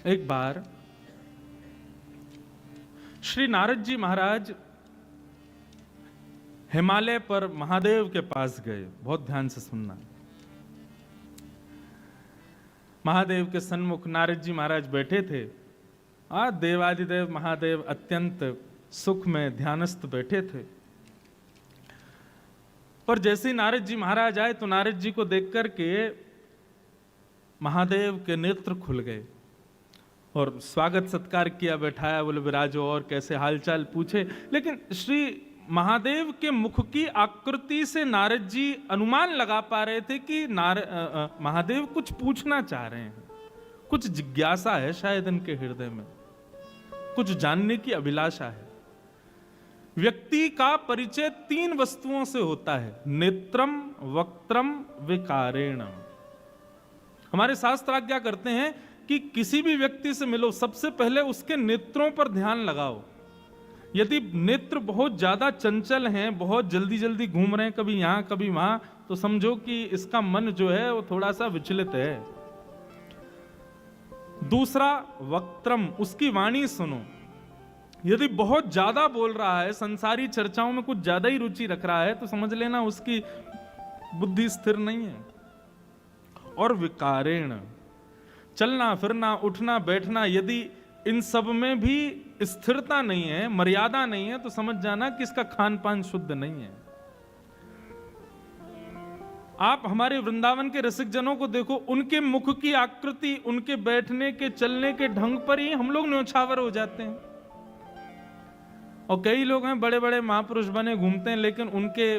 एक बार श्री नारद जी महाराज हिमालय पर महादेव के पास गए। बहुत ध्यान से सुनना। महादेव के सन्मुख नारद जी महाराज बैठे थे। देवादिदेव महादेव अत्यंत सुख में ध्यानस्थ बैठे थे। पर जैसे ही नारद जी महाराज आए तो नारद जी को देख करके महादेव के नेत्र खुल गए और स्वागत सत्कार किया, बैठाया, बोले विराजो और कैसे हालचाल पूछे। लेकिन श्री महादेव के मुख की आकृति से नारद जी अनुमान लगा पा रहे थे कि महादेव कुछ पूछना चाह रहे हैं, कुछ जिज्ञासा है शायद इनके हृदय में, कुछ जानने की अभिलाषा है। व्यक्ति का परिचय 3 वस्तुओं से होता है, नेत्रम, वक्त्रम, विकारेण। हमारे शास्त्र आज्ञा करते हैं कि किसी भी व्यक्ति से मिलो, सबसे पहले उसके नेत्रों पर ध्यान लगाओ। यदि नेत्र बहुत ज्यादा चंचल हैं, बहुत जल्दी जल्दी घूम रहे हैं, कभी यहां कभी वहां, तो समझो कि इसका मन जो है वो थोड़ा सा विचलित है। दूसरा वक्त्रम, उसकी वाणी सुनो। यदि बहुत ज्यादा बोल रहा है, संसारी चर्चाओं में कुछ ज्यादा ही रुचि रख रहा है, तो समझ लेना उसकी बुद्धि स्थिर नहीं है। और विकारेण, चलना फिरना, उठना बैठना, यदि इन सब में भी स्थिरता नहीं है, मर्यादा नहीं है, तो समझ जाना कि इसका खान पान शुद्ध नहीं है। आप हमारे वृंदावन के रसिक जनों को देखो, उनके मुख की आकृति, उनके बैठने के चलने के ढंग पर ही हम लोग न्योछावर हो जाते हैं। और कई लोग हैं बड़े बड़े महापुरुष बने घूमते हैं, लेकिन उनके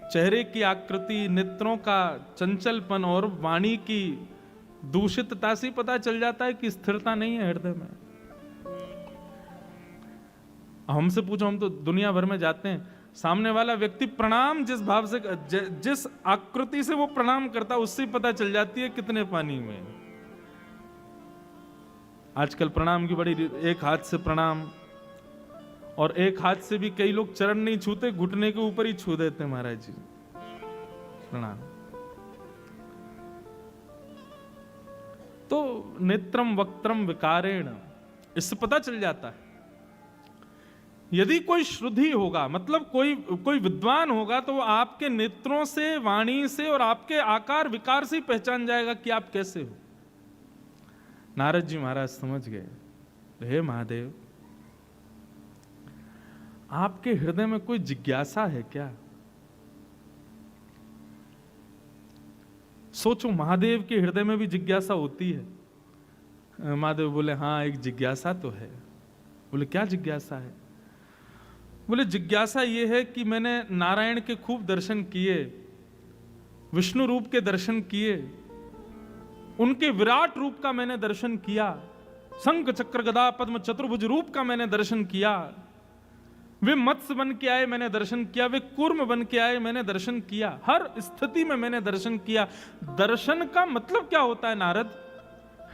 चेहरे की आकृति, नेत्रों का चंचलपन और वाणी की दूषितता से पता चल जाता है कि स्थिरता नहीं है हृदय में। हमसे पूछो, हम तो दुनिया भर में जाते हैं, सामने वाला व्यक्ति प्रणाम जिस भाव से, जिस आकृति से वो प्रणाम करता है, उससे पता चल जाती है कितने पानी में। आजकल प्रणाम की बड़ी, एक हाथ से प्रणाम, और एक हाथ से भी कई लोग चरण नहीं छूते, घुटने के ऊपर ही छू देते महाराज जी प्रणाम। तो नेत्रम वक्त्रम विकारेण, इससे पता चल जाता है। यदि कोई श्रुद्धि होगा, मतलब कोई विद्वान होगा, तो वो आपके नेत्रों से, वाणी से और आपके आकार विकार से ही पहचान जाएगा कि आप कैसे हो। नारद जी महाराज समझ गए, हे महादेव, आपके हृदय में कोई जिज्ञासा है क्या? सोचो, महादेव के हृदय में भी जिज्ञासा होती है। महादेव बोले, हाँ एक जिज्ञासा तो है। बोले, क्या जिज्ञासा है? बोले, जिज्ञासा ये है कि मैंने नारायण के खूब दर्शन किए, विष्णु रूप के दर्शन किए, उनके विराट रूप का मैंने दर्शन किया, शंख चक्र गदा पद्म चतुर्भुज रूप का मैंने दर्शन किया, वे मत्स्य बन के आए मैंने दर्शन किया, वे कूर्म बन के आए मैंने दर्शन किया, हर स्थिति में मैंने दर्शन किया। दर्शन का मतलब क्या होता है नारद?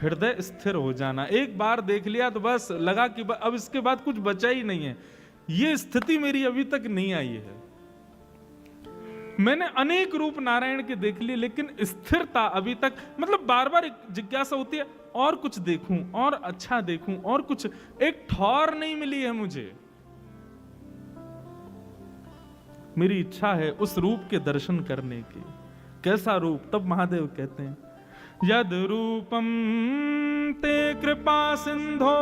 हृदय स्थिर हो जाना। एक बार देख लिया तो बस लगा कि अब इसके बाद कुछ बचा ही नहीं है। ये स्थिति मेरी अभी तक नहीं आई है। मैंने अनेक रूप नारायण के देख लिए, लेकिन स्थिरता अभी तक, मतलब बार बार जिज्ञासा होती है, और कुछ देखूं, और अच्छा देखूं, और कुछ, एक ठौर नहीं मिली है मुझे। मेरी इच्छा है उस रूप के दर्शन करने की। कैसा रूप? तब महादेव कहते हैं, यद रूपम ते कृपा सिंधो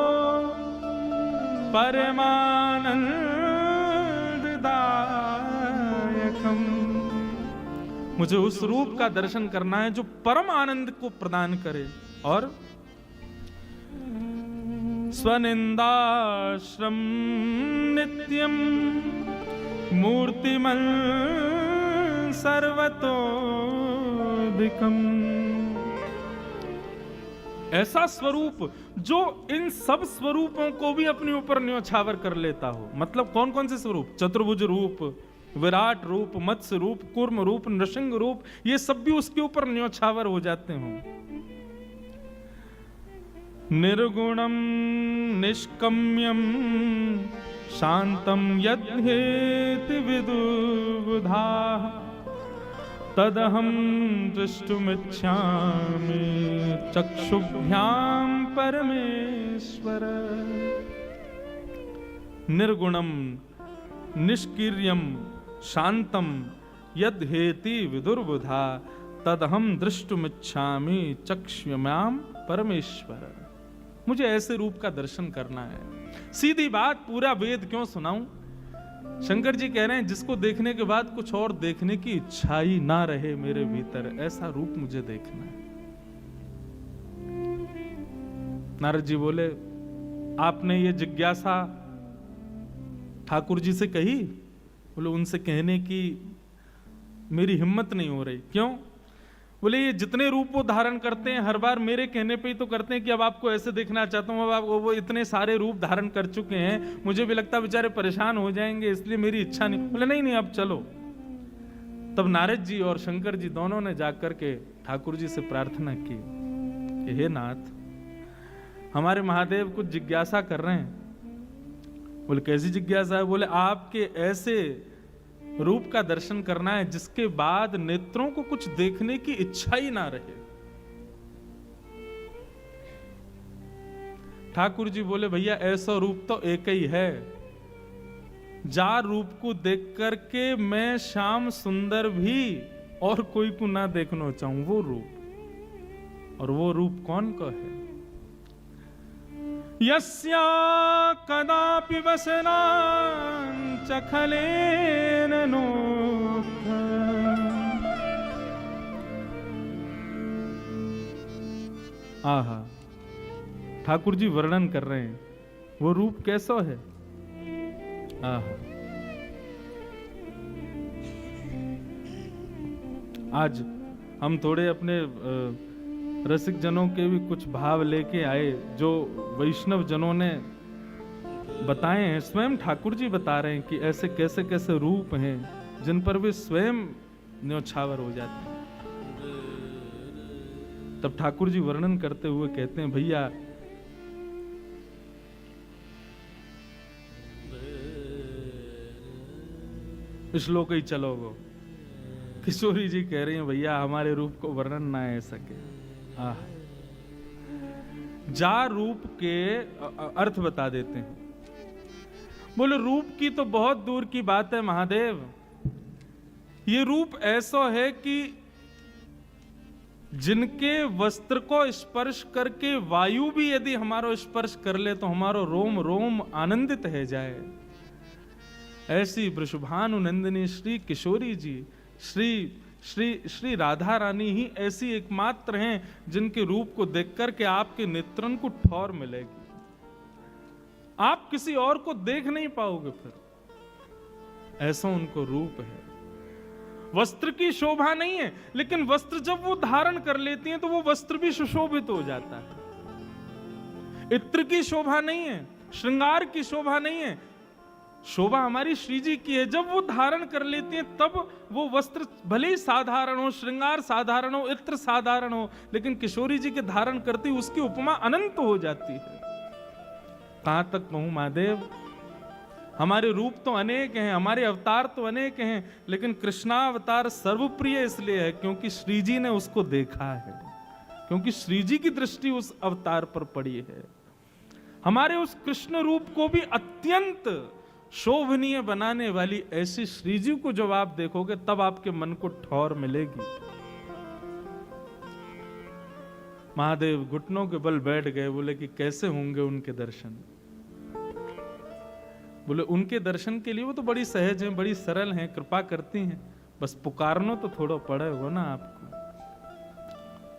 परमानंददायकम। मुझे उस रूप का दर्शन करना है जो परम आनंद को प्रदान करे। और स्वनिंदाश्रम नित्यम मूर्तिमन सर्वतोधिकम। ऐसा स्वरूप जो इन सब स्वरूपों को भी अपने ऊपर न्योछावर कर लेता हो। मतलब कौन कौन से स्वरूप? चतुर्भुज रूप, विराट रूप, मत्स्य रूप, कूर्म रूप, नृसिंह रूप, ये सब भी उसके ऊपर न्योछावर हो जाते हो। निर्गुणम निष्कम्यम शांतम यद्हेति विदुबुधा तदहं दृष्टुमिच्छामि चक्षुभ्यां परमेश्वर। निर्गुणम निष्क्रियम शांतम यद हेति विदुर्बुधा तदहम दृष्टुमिच्छामि चक्ष्युम्याम परमेश्वर। मुझे ऐसे रूप का दर्शन करना है। सीधी बात, पूरा वेद क्यों सुनाऊं? शंकर जी कह रहे हैं जिसको देखने के बाद कुछ और देखने की इच्छा ही ना रहे मेरे भीतर, ऐसा रूप मुझे देखना है। नारद जी बोले, आपने ये जिज्ञासा ठाकुर जी से कही? बोले, उनसे कहने की मेरी हिम्मत नहीं हो रही। क्यों? बोले, ये जितने रूप वो धारण करते हैं हर बार मेरे कहने पे ही तो करते हैं कि अब आपको ऐसे देखना चाहता हूं। अब आप वो इतने सारे रूप धारण कर चुके हैं, मुझे भी लगता बेचारे परेशान हो जाएंगे, इसलिए मेरी इच्छा नहीं। बोले, नहीं अब चलो। तब नारद जी और शंकर जी दोनों ने जाकर के ठाकुर जी से प्रार्थना की कि हे नाथ, हमारे महादेव कुछ जिज्ञासा कर रहे हैं। बोले, कैसी जिज्ञासा है? बोले, आपके ऐसे रूप का दर्शन करना है जिसके बाद नेत्रों को कुछ देखने की इच्छा ही ना रहे। ठाकुर जी बोले, भैया ऐसा रूप तो एक ही है, जार रूप को देख करके मैं श्याम सुंदर भी और कोई को ना देखना चाहूं, वो रूप। और वो रूप कौन का है? यस्या कदापि वसना चखलेन नोक्थ। आहा, ठाकुर जी वर्णन कर रहे हैं वो रूप कैसा है। आहा, आज हम थोड़े अपने रसिक जनों के भी कुछ भाव लेके आए जो वैष्णव जनों ने बताए हैं। स्वयं ठाकुर जी बता रहे हैं कि ऐसे कैसे कैसे रूप हैं जिन पर वे स्वयं न्योछावर हो जाते हैं। तब ठाकुर जी वर्णन करते हुए कहते हैं, भैया श्लोक ही चलो वो। किशोरी जी कह रही हैं, भैया हमारे रूप को वर्णन ना है सके। जा रूप के अर्थ बता देते हैं। बोले, रूप की तो बहुत दूर की बात है महादेव, ये रूप ऐसा है कि जिनके वस्त्र को स्पर्श करके वायु भी यदि हमारा स्पर्श कर ले तो हमारो रोम रोम आनंदित है जाए। ऐसी वृषभानु नंदिनी श्री किशोरी जी, श्री राधा रानी ही ऐसी एकमात्र हैं जिनके रूप को देखकर के आपके नेत्रन को ठौर मिलेगी। आप किसी और को देख नहीं पाओगे फिर, ऐसा उनको रूप है। वस्त्र की शोभा नहीं है, लेकिन वस्त्र जब वो धारण कर लेती हैं तो वो वस्त्र भी सुशोभित हो जाता है। इत्र की शोभा नहीं है, श्रृंगार की शोभा नहीं है, शोभा हमारी श्री जी की है। जब वो धारण कर लेती हैं तब वो वस्त्र भले ही साधारण हो, श्रृंगार साधारण हो, इत्र साधारण हो, लेकिन किशोरी जी के धारण करती उसकी उपमा अनंत हो जाती है। कहां तक कहूं महादेव, हमारे रूप तो अनेक हैं, हमारे अवतार तो अनेक हैं, लेकिन कृष्णावतार सर्वप्रिय इसलिए है क्योंकि श्री जी ने उसको देखा है, क्योंकि श्री जी की दृष्टि उस अवतार पर पड़ी है। हमारे उस कृष्ण रूप को भी अत्यंत शोभनीय बनाने वाली ऐसी श्री जी को जब आप देखोगे तब आपके मन को ठौर मिलेगी। महादेव घुटनों के बल बैठ गए। बोले कि कैसे होंगे उनके दर्शन? बोले, उनके दर्शन के लिए वो तो बड़ी सहज हैं, बड़ी सरल हैं, कृपा करती हैं, बस पुकारनो तो थोड़ा पड़े हो ना आपको।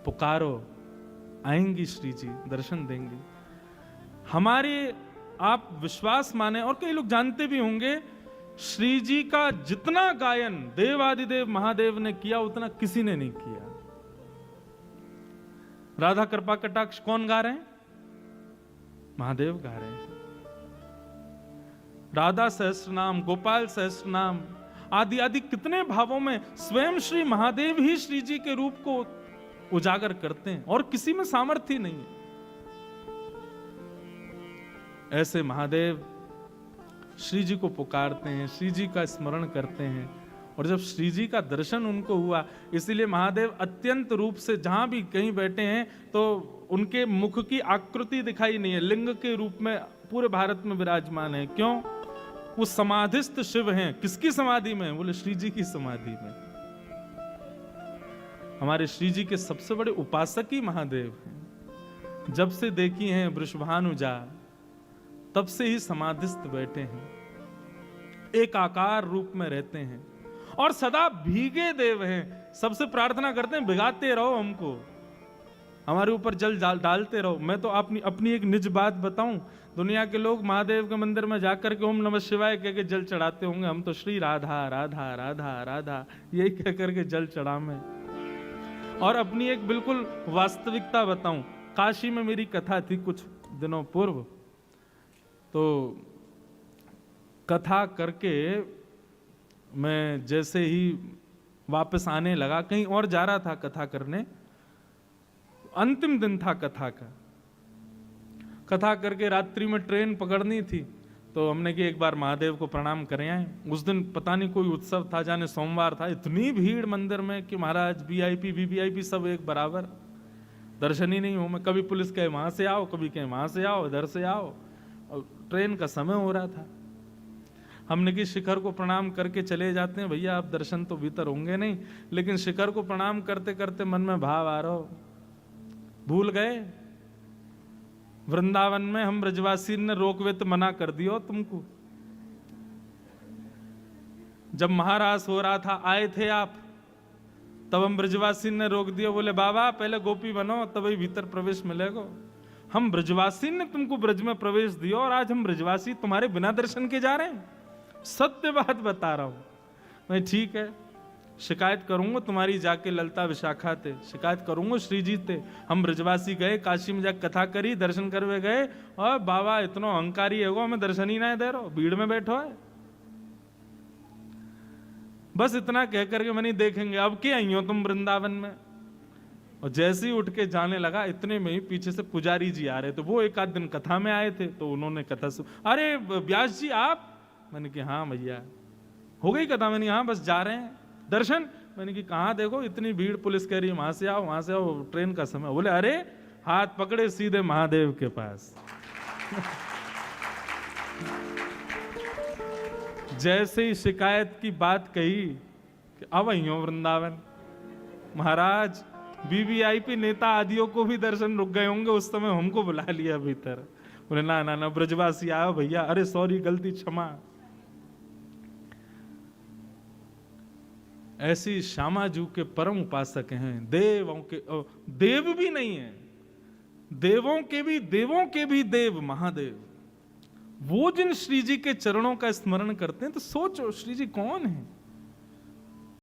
पुकारो, आएंगी श्री जी, दर्शन देंगे। हमारे आप विश्वास माने, और कई लोग जानते भी होंगे, श्री जी का जितना गायन देवादिदेव महादेव ने किया उतना किसी ने नहीं किया। राधा कृपा कटाक्ष कौन गा रहे हैं? महादेव गा रहे हैं। राधा सहस्त्रनाम, गोपाल सहस्त्रनाम आदि आदि कितने भावों में स्वयं श्री महादेव ही श्री जी के रूप को उजागर करते हैं और किसी में सामर्थ्य नहीं है। ऐसे महादेव श्री जी को पुकारते हैं, श्री जी का स्मरण करते हैं और जब श्री जी का दर्शन उनको हुआ, इसीलिए महादेव अत्यंत रूप से जहां भी कहीं बैठे हैं तो उनके मुख की आकृति दिखाई नहीं है, लिंग के रूप में पूरे भारत में विराजमान है। क्यों? वो समाधिस्थ शिव हैं। किसकी समाधि में? बोले श्री जी की समाधि में। हमारे श्री जी के सबसे बड़े उपासक ही महादेव हैं। जब से देखी हैं वृषभानुजा, तब से ही समाधिस्थ बैठे हैं, एक आकार रूप में रहते हैं और सदा भीगे देव हैं। सबसे प्रार्थना करते हैं भिगाते रहो हमको, हमारे ऊपर जल डालते रहो। मैं तो अपनी एक निज बात बताऊं, दुनिया के लोग महादेव के मंदिर में जाकर के ओम नमः शिवाय कह के जल चढ़ाते होंगे, हम तो श्री राधा राधा राधा राधा यही कह करके जल चढ़ा में। और अपनी एक बिल्कुल वास्तविकता बताऊं, काशी में मेरी कथा थी कुछ दिनों पूर्व, तो कथा करके मैं जैसे ही वापस आने लगा, कहीं और जा रहा था कथा करने, अंतिम दिन था कथा का, कथा करके रात्रि में ट्रेन पकड़नी थी, तो हमने कि एक बार महादेव को प्रणाम करें आए। उस दिन पता नहीं कोई उत्सव था, जाने सोमवार था, इतनी भीड़ मंदिर में कि महाराज वीआईपी वीवीआईपी सब एक बराबर, दर्शन ही नहीं हो। मैं कभी पुलिस कहे वहां से आओ, कभी कहे वहां से आओ, इधर से आओ, और ट्रेन का समय हो रहा था। हमने कि शिखर को प्रणाम करके चले जाते हैं, भैया आप दर्शन तो भीतर होंगे नहीं, लेकिन शिखर को प्रणाम करते करते मन में भाव आ रहा हो, भूल गए वृंदावन में हम ब्रजवासी ने रोकवे तो मना कर दियो तुमको। जब महारास हो रहा था आए थे आप, तब हम ब्रजवासी ने रोक दिया, बोले बाबा पहले गोपी बनो तभी भीतर प्रवेश मिलेगा। हम ब्रजवासी ने तुमको ब्रज में प्रवेश दिया और आज हम ब्रजवासी तुम्हारे बिना दर्शन के जा रहे हैं। सत्य बात बता रहा हूं मैं। ठीक है, शिकायत करूंगा तुम्हारी, जाके ललता विशाखा थे शिकायत करूंगा, श्री जी थे। हम ब्रजवासी गए, काशी में जाकर कथा करी, दर्शन करवे गए, और बाबा इतना अहंकारी है वो, हमें दर्शन ही ना दे रहा, भीड़ में बैठो है। बस इतना कह करके मैंने देखेंगे अब क्या आई हो तुम वृंदावन में। और जैसे ही उठ के जाने लगा, इतने में ही पीछे से पुजारी जी आ रहे थे, वो एक आध दिन कथा में आए थे, तो उन्होंने कथा अरे व्यास जी आप? मैंने कि हाँ भैया हो गई कथा। मैंने हाँ बस जा रहे हैं दर्शन। मैंने कि कहाँ, देखो इतनी भीड़, पुलिस कह रही है वहां से आओ वहां से आओ, ट्रेन का समय। बोले अरे हाथ पकड़े सीधे महादेव के पास। जैसे ही शिकायत की बात कही कि अब आई हो वृंदावन, महाराज वीवीआईपी नेता आदियों को भी दर्शन रुक गए होंगे उस समय, हमको बुला लिया भीतर। बोले ना ना ना ब्रजवासी आओ भैया, अरे सॉरी गलती क्षमा। ऐसी श्यामाजू के परम उपासक हैं, देवों के देव भी नहीं है, देवों के भी देव महादेव। वो जिन श्री जी के चरणों का स्मरण करते हैं तो सोचो श्री जी कौन है।